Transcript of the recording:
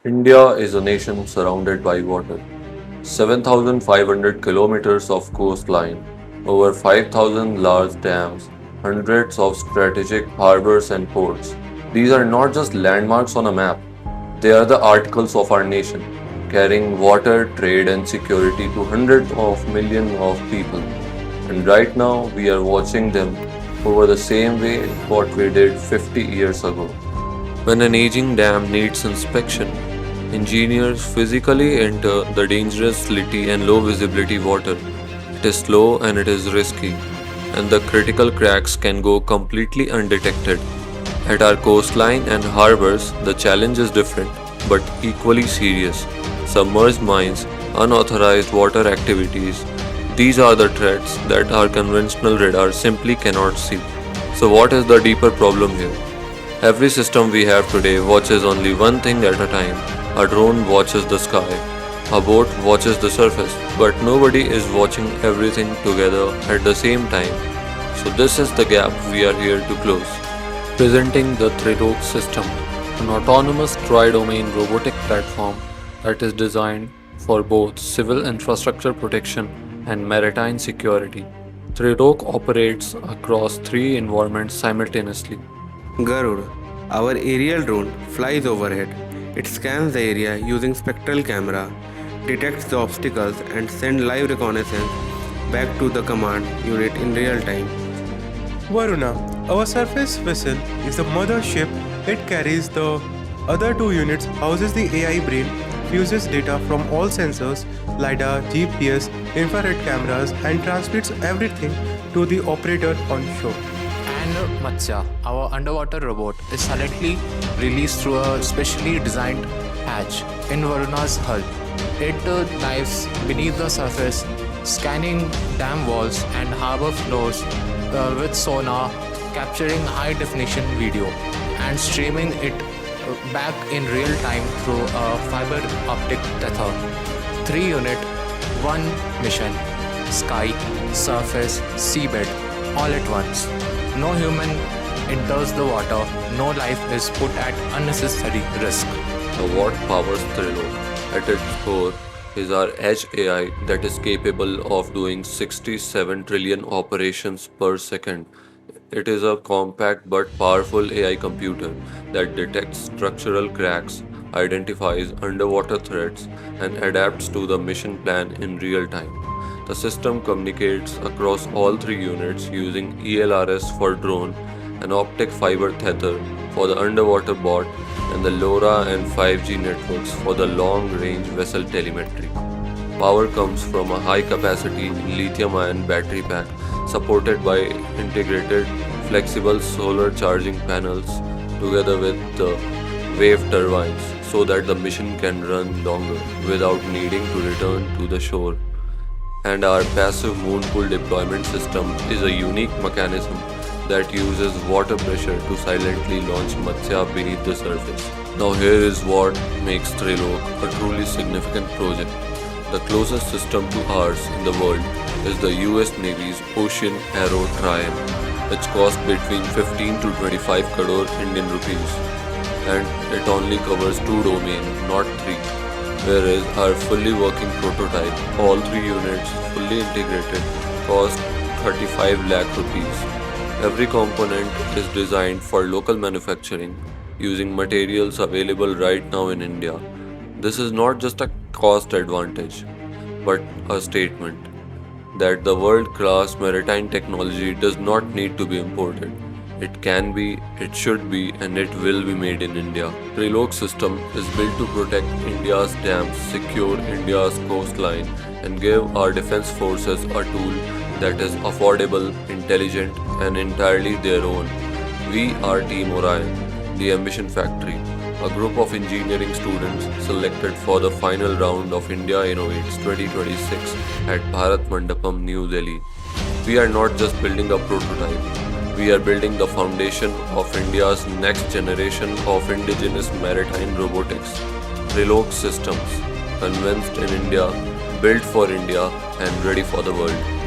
India is a nation surrounded by water. 7,500 kilometers of coastline, over 5,000 large dams, hundreds of strategic harbors and ports. These are not just landmarks on a map, they are the articles of our nation, carrying water, trade, and security to hundreds of millions of people. And right now, we are watching them over the same way what we did 50 years ago. When an aging dam needs inspection, engineers physically enter the dangerous, slitty, and low visibility water. It is slow and it is risky, and the critical cracks can go completely undetected. At our coastline and harbors, the challenge is different but equally serious. Submerged mines, unauthorized water activities, these are the threats that our conventional radar simply cannot see. So, what is the deeper problem here? Every system we have today watches only one thing at a time. A drone watches the sky, a boat watches the surface, but nobody is watching everything together at the same time. So, this is the gap we are here to close. Presenting the Trilok system, an autonomous tri-domain robotic platform that is designed for both civil infrastructure protection and maritime security. Trilok operates across three environments simultaneously. Garud, our aerial drone, flies overhead. It scans the area using spectral camera, detects the obstacles and sends live reconnaissance back to the command unit in real time. Varuna, our surface vessel is the mothership. It carries the other two units, houses the AI brain, fuses data from all sensors, LiDAR, GPS, infrared cameras, and transmits everything to the operator on shore. And Matsya, our underwater robot, is silently released through a specially designed hatch in Varuna's hull. It dives beneath the surface, scanning dam walls and harbor floors with sonar, capturing high definition video and streaming it back in real time through a fiber optic tether. 3 unit, 1 mission, sky, surface, seabed, all at once. No human enters the water, no life is put at unnecessary risk. Now, what powers Trilok? At its core is our Edge AI that is capable of doing 67 trillion operations per second. It is a compact but powerful AI computer that detects structural cracks, identifies underwater threats, and adapts to the mission plan in real time. The system communicates across all three units using ELRS for drone, an optic fiber tether for the underwater bot, and the LoRa and 5G networks for the long range vessel telemetry. Power comes from a high capacity lithium ion battery pack supported by integrated flexible solar charging panels together with the wave turbines so that the mission can run longer without needing to return to the shore. And our passive moon pool deployment system is a unique mechanism that uses water pressure to silently launch Matsya beneath the surface. Now here is what makes Trilok a truly significant project. The closest system to ours in the world is the US Navy's Ocean Arrow Triumph, which costs between 15 to 25 crore Indian rupees, and it only covers 2 domains, not 3. Whereas our fully working prototype, all 3 units fully integrated, cost 35 lakh rupees. Every component is designed for local manufacturing using materials available right now in India. This is not just a cost advantage, but a statement that the world class maritime technology does not need to be imported. It can be, it should be, and it will be made in India. Trilok system is built to protect India's dams, secure India's coastline, and give our defense forces a tool that is affordable, intelligent, and entirely their own. We are Team Orion, the Ambition Factory, a group of engineering students selected for the final round of India Innovates 2026 at Bharat Mandapam, New Delhi. We are not just building a prototype, we are building the foundation of India's next generation of indigenous maritime robotics. Trilok systems, convinced in India, built for India, and ready for the world.